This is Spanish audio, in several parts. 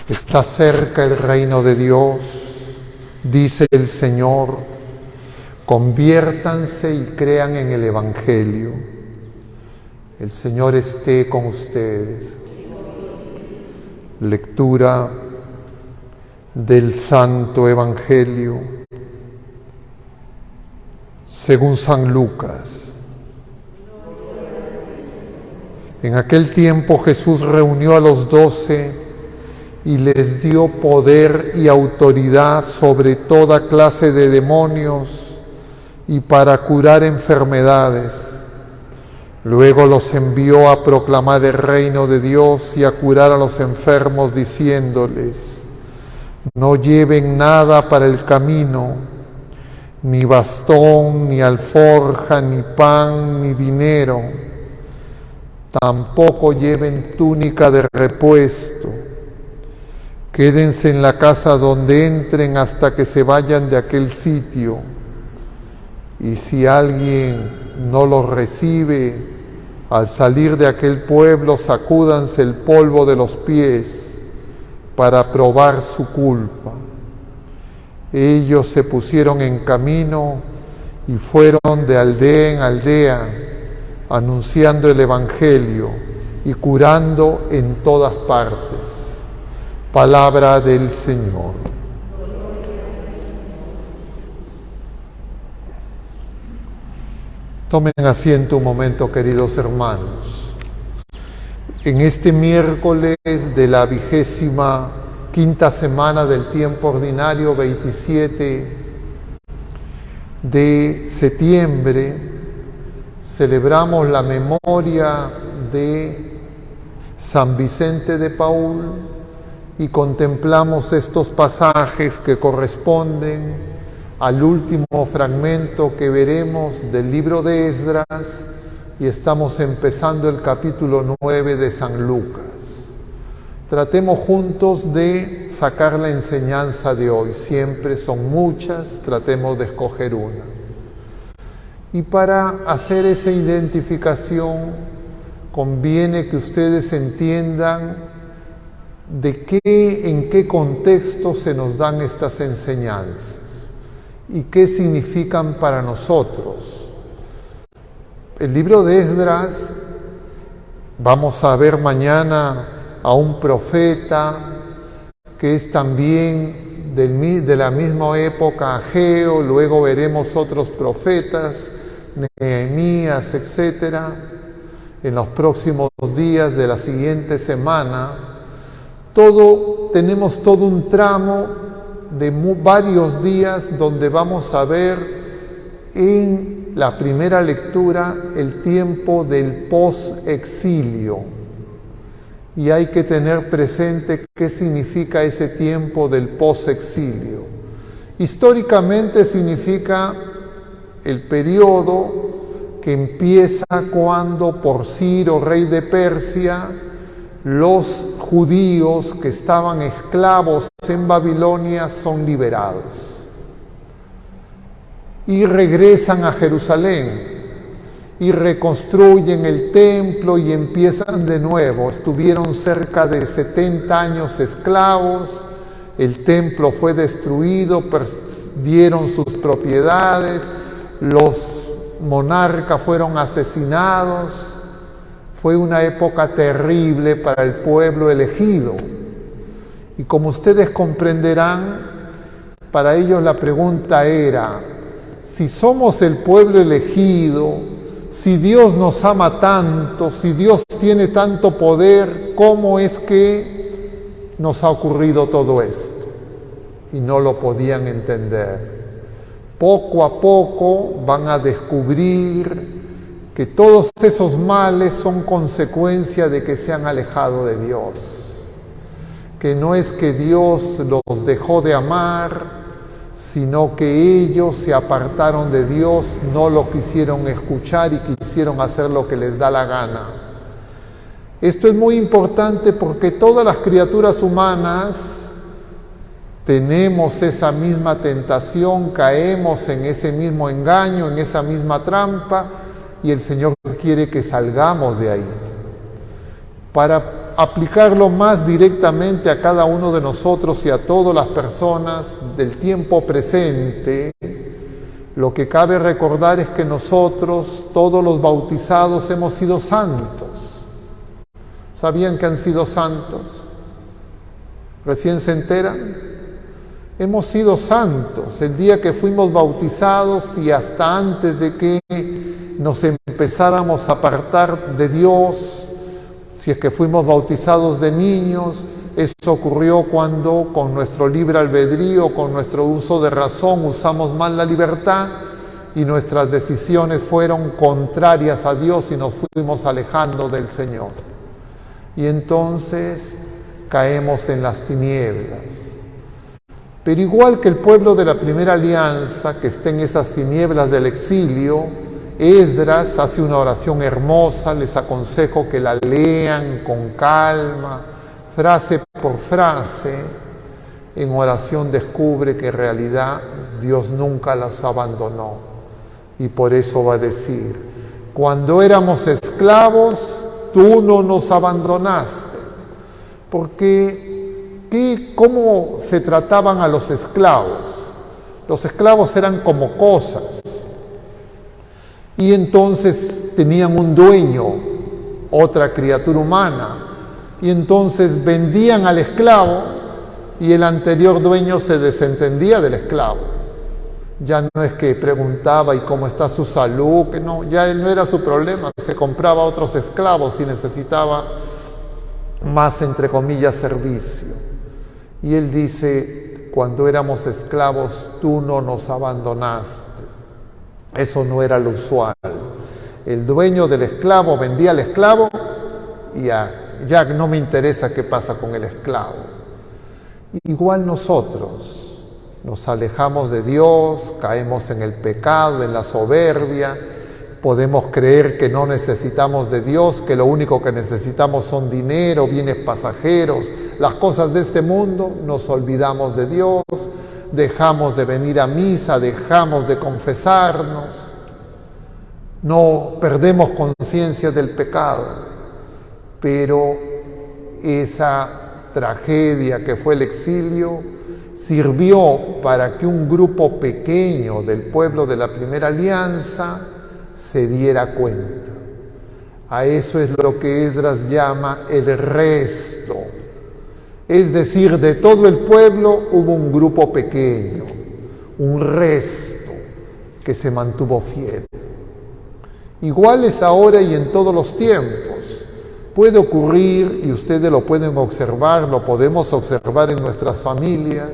Está cerca el reino de Dios, dice el Señor. Conviértanse y crean en el Evangelio. El Señor esté con ustedes. Lectura del Santo Evangelio según San Lucas. En aquel tiempo Jesús reunió a los 12 y les dio poder y autoridad sobre toda clase de demonios y para curar enfermedades. Luego los envió a proclamar el reino de Dios y a curar a los enfermos, diciéndoles: no lleven nada para el camino, ni bastón, ni alforja, ni pan, ni dinero. Tampoco lleven túnica de repuesto. Quédense en la casa donde entren hasta que se vayan de aquel sitio. Y si alguien no los recibe, al salir de aquel pueblo, sacúdanse el polvo de los pies para probar su culpa. Ellos se pusieron en camino y fueron de aldea en aldea, anunciando el Evangelio y curando en todas partes. Palabra del Señor. Tomen asiento un momento, queridos hermanos. En este miércoles de la 25ª semana del tiempo ordinario, 27 de septiembre, celebramos la memoria de San Vicente de Paúl y contemplamos estos pasajes que corresponden al último fragmento que veremos del libro de Esdras, y estamos empezando el capítulo 9 de San Lucas. Tratemos juntos de sacar la enseñanza de hoy. Siempre son muchas, tratemos de escoger una. Y para hacer esa identificación, conviene que ustedes entiendan en qué contexto se nos dan estas enseñanzas y qué significan para nosotros. El libro de Esdras, vamos a ver mañana a un profeta que es también de la misma época, Ageo. Luego veremos otros profetas, Nehemías, etc. En los próximos días de la siguiente semana, tenemos todo un tramo de varios días donde vamos a ver en la primera lectura el tiempo del post-exilio. Y hay que tener presente qué significa ese tiempo del post-exilio. Históricamente significa el periodo que empieza cuando por Ciro, rey de Persia, los judíos que estaban esclavos en Babilonia son liberados y regresan a Jerusalén y reconstruyen el templo y empiezan de nuevo. Estuvieron cerca de 70 años esclavos, el templo fue destruido, perdieron sus propiedades, los monarcas fueron asesinados. Fue una época terrible para el pueblo elegido. Y como ustedes comprenderán, para ellos la pregunta era: si somos el pueblo elegido, si Dios nos ama tanto, si Dios tiene tanto poder, ¿cómo es que nos ha ocurrido todo esto? Y no lo podían entender. Poco a poco van a descubrir que todos esos males son consecuencia de que se han alejado de Dios, que no es que Dios los dejó de amar, sino que ellos se apartaron de Dios, no lo quisieron escuchar y quisieron hacer lo que les da la gana. Esto es muy importante porque todas las criaturas humanas tenemos esa misma tentación, caemos en ese mismo engaño, en esa misma trampa, y el Señor quiere que salgamos de ahí. Para aplicarlo más directamente a cada uno de nosotros y a todas las personas del tiempo presente, lo que cabe recordar es que nosotros, todos los bautizados, hemos sido santos. ¿Sabían que han sido santos? ¿Recién se enteran? Hemos sido santos el día que fuimos bautizados y hasta antes de que nos empezáramos a apartar de Dios. Si es que fuimos bautizados de niños, eso ocurrió cuando con nuestro libre albedrío, con nuestro uso de razón, usamos mal la libertad y nuestras decisiones fueron contrarias a Dios y nos fuimos alejando del Señor. Y entonces caemos en las tinieblas. Pero igual que el pueblo de la primera alianza, que está en esas tinieblas del exilio, Esdras hace una oración hermosa, les aconsejo que la lean con calma, frase por frase. En oración descubre que en realidad Dios nunca los abandonó. Y por eso va a decir, cuando éramos esclavos, tú no nos abandonaste. Porque ¿cómo se trataban a los esclavos? Los esclavos eran como cosas. Y entonces tenían un dueño, otra criatura humana. Y entonces vendían al esclavo y el anterior dueño se desentendía del esclavo. Ya no es que preguntaba ¿y cómo está su salud? Que no, ya él no era su problema. Se compraba otros esclavos y necesitaba más, entre comillas, servicio. Y él dice, cuando éramos esclavos, tú no nos abandonaste. Eso no era lo usual. El dueño del esclavo vendía al esclavo y ya no me interesa qué pasa con el esclavo. Igual nosotros nos alejamos de Dios, caemos en el pecado, en la soberbia, podemos creer que no necesitamos de Dios, que lo único que necesitamos son dinero, bienes pasajeros, las cosas de este mundo, nos olvidamos de Dios, dejamos de venir a misa, dejamos de confesarnos, no perdemos conciencia del pecado, pero esa tragedia que fue el exilio sirvió para que un grupo pequeño del pueblo de la primera alianza se diera cuenta. A eso es lo que Esdras llama el resto. Es decir, de todo el pueblo hubo un grupo pequeño, un resto que se mantuvo fiel. Igual es ahora y en todos los tiempos. Puede ocurrir, y ustedes lo pueden observar, lo podemos observar en nuestras familias,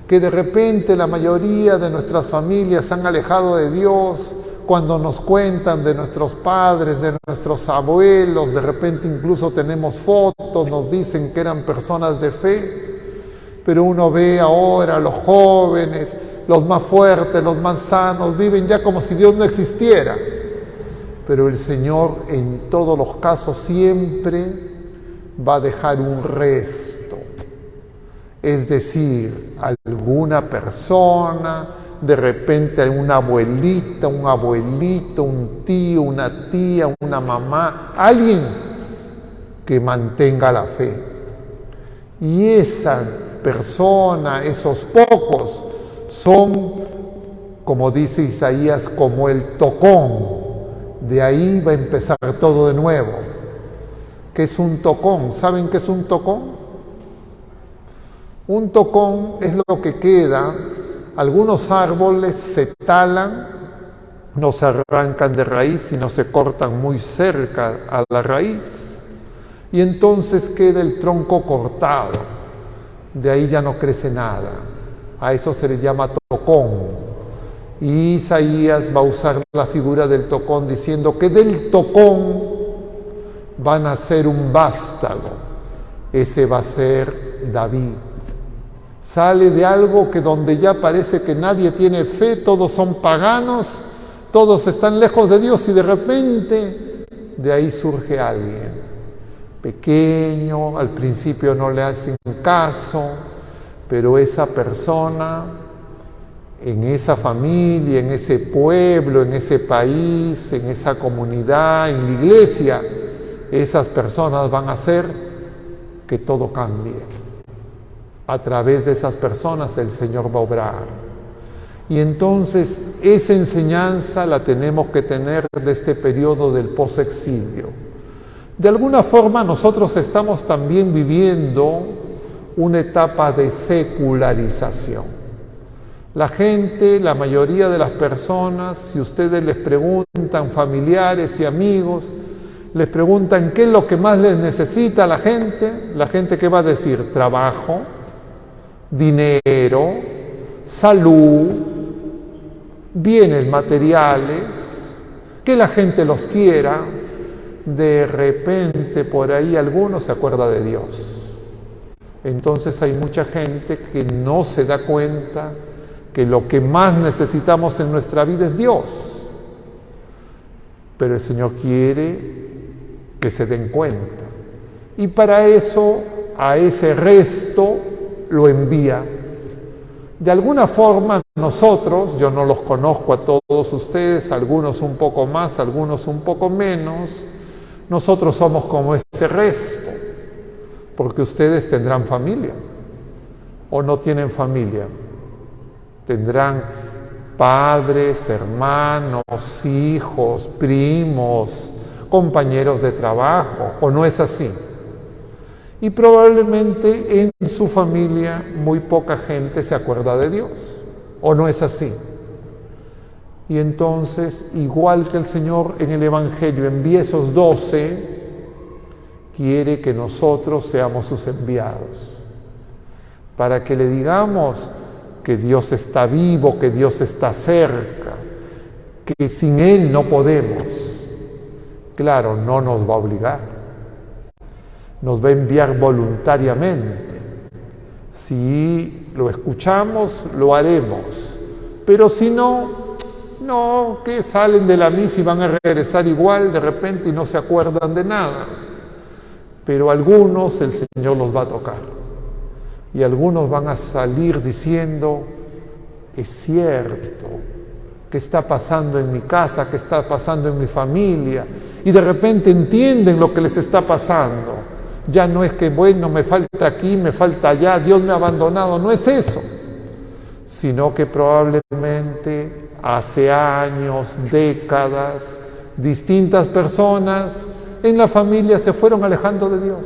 que de repente la mayoría de nuestras familias se han alejado de Dios. Cuando nos cuentan de nuestros padres, de nuestros abuelos, de repente incluso tenemos fotos, nos dicen que eran personas de fe, pero uno ve ahora a los jóvenes, los más fuertes, los más sanos, viven ya como si Dios no existiera. Pero el Señor en todos los casos siempre va a dejar un resto, es decir, alguna persona, de repente una abuelita, un abuelito, un tío, una tía, una mamá, alguien que mantenga la fe. Y esa persona, esos pocos, son, como dice Isaías, como el tocón. De ahí va a empezar todo de nuevo. ¿Qué es un tocón? ¿Saben qué es un tocón? Un tocón es lo que queda. Algunos árboles se talan, no se arrancan de raíz, sino se cortan muy cerca a la raíz. Y entonces queda el tronco cortado. De ahí ya no crece nada. A eso se le llama tocón. Y Isaías va a usar la figura del tocón diciendo que del tocón va a nacer un vástago. Ese va a ser David. Sale de algo que donde ya parece que nadie tiene fe, todos son paganos, todos están lejos de Dios y de repente de ahí surge alguien pequeño, al principio no le hacen caso, pero esa persona en esa familia, en ese pueblo, en ese país, en esa comunidad, en la iglesia, esas personas van a ser que todo cambie. A través de esas personas el Señor va a obrar. Y entonces esa enseñanza la tenemos que tener de este periodo del posexilio. De alguna forma nosotros estamos también viviendo una etapa de secularización. La gente, la mayoría de las personas, si ustedes les preguntan, familiares y amigos, les preguntan qué es lo que más les necesita a la gente ¿qué va a decir? Trabajo, dinero, salud, bienes materiales, que la gente los quiera. De repente por ahí alguno se acuerda de Dios. Entonces hay mucha gente que no se da cuenta que lo que más necesitamos en nuestra vida es Dios. Pero el Señor quiere que se den cuenta. Y para eso, a ese resto lo envía. De alguna forma nosotros, yo no los conozco a todos ustedes, algunos un poco más, algunos un poco menos, nosotros somos como ese resto, porque ustedes tendrán familia o no tienen familia. Tendrán padres, hermanos, hijos, primos, compañeros de trabajo, ¿o no es así? Y probablemente en su familia muy poca gente se acuerda de Dios, ¿o no es así? Y entonces, igual que el Señor en el Evangelio envía esos 12, quiere que nosotros seamos sus enviados, para que le digamos que Dios está vivo, que Dios está cerca, que sin Él no podemos. Claro, no nos va a obligar, nos va a enviar voluntariamente. Si lo escuchamos, lo haremos, pero si no, que salen de la misa y van a regresar igual de repente y no se acuerdan de nada. Pero algunos el Señor los va a tocar. Y algunos van a salir diciendo, es cierto, ¿qué está pasando en mi casa? ¿Qué está pasando en mi familia? Y de repente entienden lo que les está pasando. Ya no es que, bueno, me falta aquí, me falta allá, Dios me ha abandonado. No es eso. Sino que probablemente hace años, décadas, distintas personas en la familia se fueron alejando de Dios.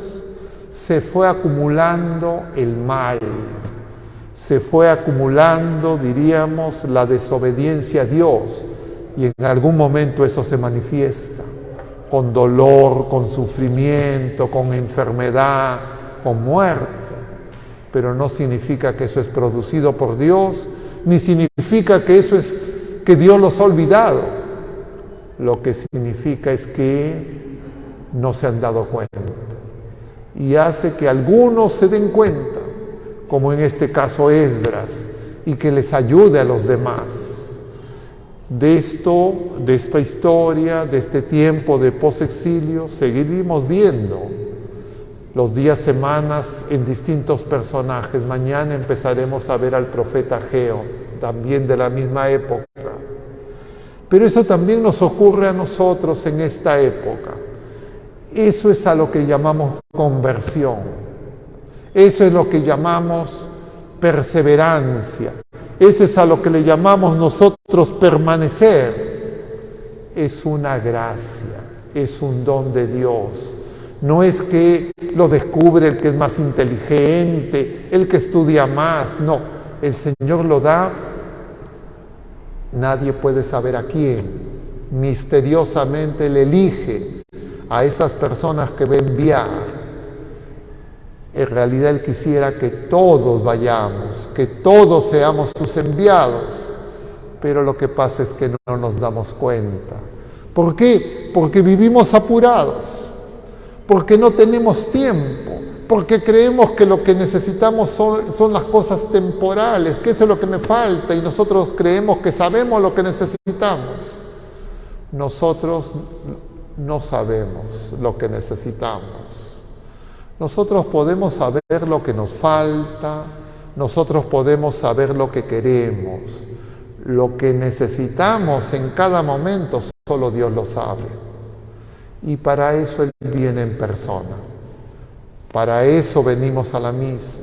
Se fue acumulando el mal, se fue acumulando, diríamos, la desobediencia a Dios, y en algún momento eso se manifiesta con dolor, con sufrimiento, con enfermedad, con muerte. Pero no significa que eso es producido por Dios, ni significa que eso es que Dios los ha olvidado. Lo que significa es que no se han dado cuenta. Y hace que algunos se den cuenta, como en este caso Esdras, y que les ayude a los demás. De esta historia, de este tiempo de posexilio, seguiremos viendo los días, semanas en distintos personajes. Mañana empezaremos a ver al profeta Ageo, también de la misma época. Pero eso también nos ocurre a nosotros en esta época. Eso es a lo que llamamos conversión. Eso es lo que llamamos perseverancia. Eso es a lo que le llamamos nosotros permanecer. Es una gracia, es un don de Dios. No es que lo descubre el que es más inteligente, el que estudia más. No, el Señor lo da. Nadie puede saber a quién. Misteriosamente le elige a esas personas que va a enviar. En realidad Él quisiera que todos vayamos, que todos seamos sus enviados, pero lo que pasa es que no nos damos cuenta. ¿Por qué? Porque vivimos apurados, porque no tenemos tiempo, porque creemos que lo que necesitamos son las cosas temporales, que eso es lo que me falta, y nosotros creemos que sabemos lo que necesitamos. Nosotros no sabemos lo que necesitamos. Nosotros podemos saber lo que nos falta, nosotros podemos saber lo que queremos. Lo que necesitamos en cada momento, solo Dios lo sabe. Y para eso Él viene en persona, Para eso venimos a la misa,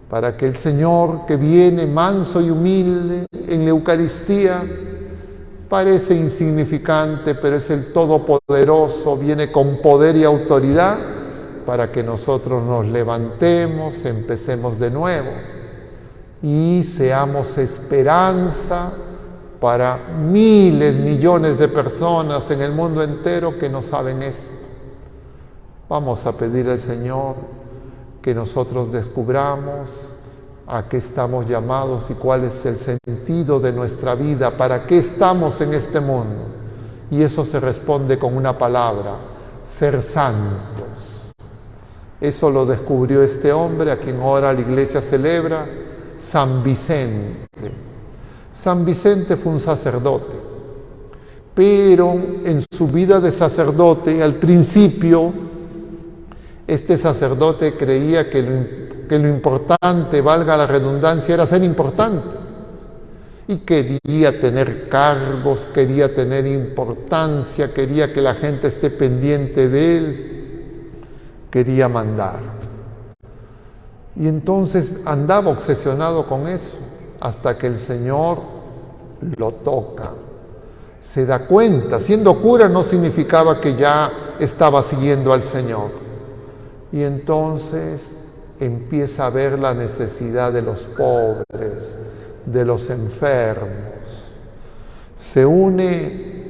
para que el Señor, que viene manso y humilde en la Eucaristía, parece insignificante, pero es el Todopoderoso, viene con poder y autoridad para que nosotros nos levantemos, empecemos de nuevo y seamos esperanza para miles, millones de personas en el mundo entero que no saben esto. Vamos a pedir al Señor que nosotros descubramos a qué estamos llamados y cuál es el sentido de nuestra vida, para qué estamos en este mundo. Y eso se responde con una palabra: ser santos. Eso lo descubrió este hombre a quien ahora la Iglesia celebra, San Vicente. San Vicente fue un sacerdote, pero en su vida de sacerdote, al principio, este sacerdote creía que lo importante, valga la redundancia, era ser importante. Y quería tener cargos, quería tener importancia, quería que la gente esté pendiente de él, quería mandar. Y entonces andaba obsesionado con eso, hasta que el Señor lo toca. Se da cuenta, siendo cura no significaba que ya estaba siguiendo al Señor. Y entonces empieza a ver la necesidad de los pobres, de los enfermos. Se une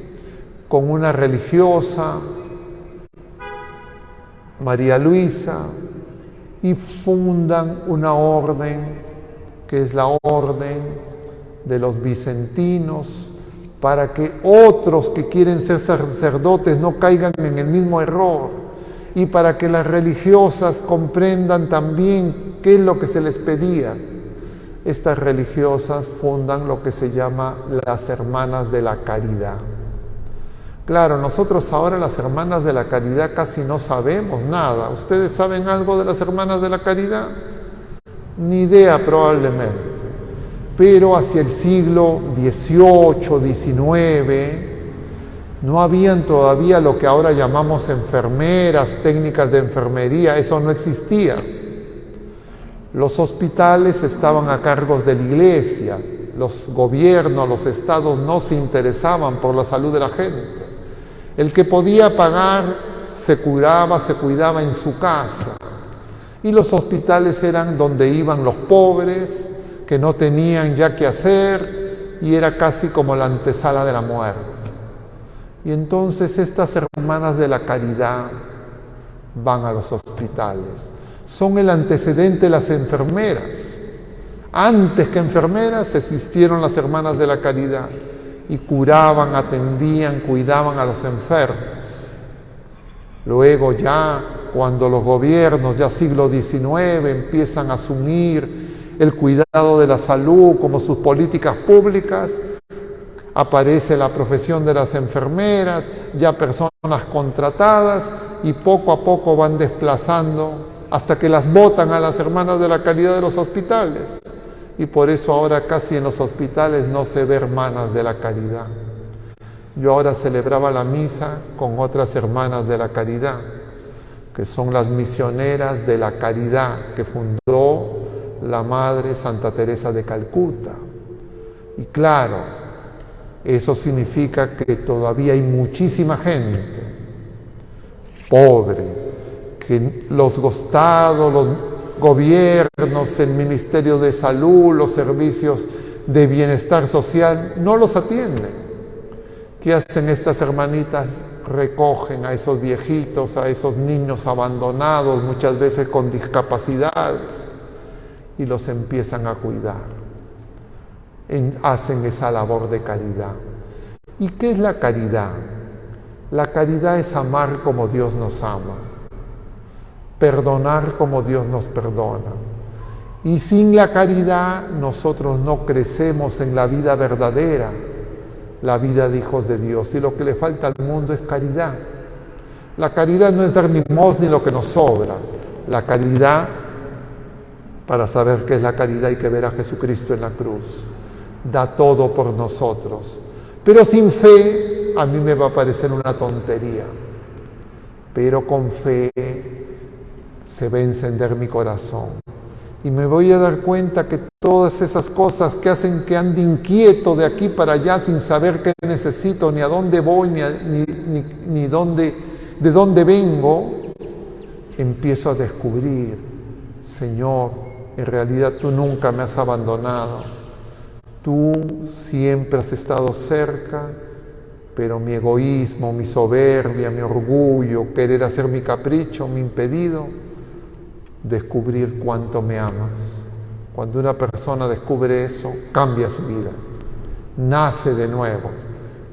con una religiosa, María Luisa, y fundan una orden que es la orden de los vicentinos, para que otros que quieren ser sacerdotes no caigan en el mismo error, y para que las religiosas comprendan también qué es lo que se les pedía. Estas religiosas fundan lo que se llama las Hermanas de la Caridad. Claro, nosotros ahora las Hermanas de la Caridad casi no sabemos nada. ¿Ustedes saben algo de las Hermanas de la Caridad? Ni idea probablemente. Pero hacia el siglo XVIII, XIX, no habían todavía lo que ahora llamamos enfermeras, técnicas de enfermería, eso no existía. Los hospitales estaban a cargo de la Iglesia, los gobiernos, los estados no se interesaban por la salud de la gente. El que podía pagar se curaba, se cuidaba en su casa. Y los hospitales eran donde iban los pobres, que no tenían ya qué hacer, y era casi como la antesala de la muerte. Y entonces estas Hermanas de la Caridad van a los hospitales. Son el antecedente de las enfermeras. Antes que enfermeras existieron las Hermanas de la Caridad y curaban, atendían, cuidaban a los enfermos. Luego ya, cuando los gobiernos, ya siglo XIX, empiezan a asumir el cuidado de la salud como sus políticas públicas, aparece la profesión de las enfermeras, ya personas contratadas, y poco a poco van desplazando hasta que las botan a las Hermanas de la Caridad de los hospitales. Y por eso ahora casi en los hospitales no se ve Hermanas de la Caridad. Yo ahora celebraba la misa con otras Hermanas de la Caridad, que son las misioneras de la caridad que fundó la Madre Santa Teresa de Calcuta. Y claro, eso significa que todavía hay muchísima gente pobre, que los estados, los gobiernos, el Ministerio de Salud, los servicios de bienestar social no los atienden. ¿Qué hacen estas hermanitas? Recogen a esos viejitos, a esos niños abandonados, muchas veces con discapacidades, y los empiezan a cuidar. Hacen esa labor de caridad. ¿Y qué es la caridad? La caridad es amar como Dios nos ama, perdonar como Dios nos perdona. Y sin la caridad nosotros no crecemos en la vida verdadera, la vida de hijos de Dios. Y lo que le falta al mundo es caridad. La caridad no es dar limosna ni lo que nos sobra. La caridad, para saber qué es la caridad, hay que ver a Jesucristo en la cruz. Da todo por nosotros. Pero sin fe, a mí me va a parecer una tontería. Pero con fe, se va a encender mi corazón. Y me voy a dar cuenta que todas esas cosas que hacen que ande inquieto de aquí para allá sin saber qué necesito, ni a dónde voy, ni de dónde vengo, empiezo a descubrir, Señor, en realidad tú nunca me has abandonado. Tú siempre has estado cerca, pero mi egoísmo, mi soberbia, mi orgullo, querer hacer mi capricho me ha impedido descubrir cuánto me amas. Cuando una persona descubre eso, cambia su vida, nace de nuevo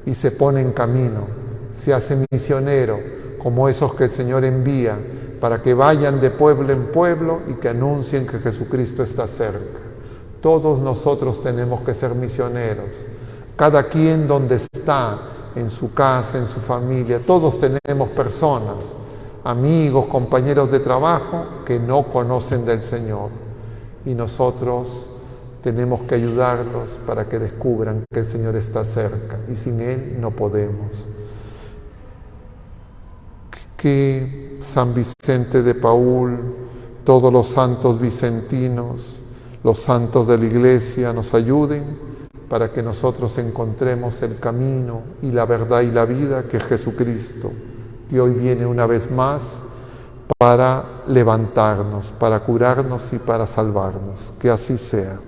y se pone en camino, se hace misionero, como esos que el Señor envía para que vayan de pueblo en pueblo y que anuncien que Jesucristo está cerca. Todos nosotros tenemos que ser misioneros, cada quien donde está, en su casa, en su familia. Todos tenemos personas, amigos, compañeros de trabajo que no conocen del Señor y nosotros tenemos que ayudarlos para que descubran que el Señor está cerca y sin Él no podemos. Que San Vicente de Paúl, todos los santos vicentinos, los santos de la Iglesia nos ayuden para que nosotros encontremos el camino y la verdad y la vida que es Jesucristo, que hoy viene una vez más para levantarnos, para curarnos y para salvarnos. Que así sea.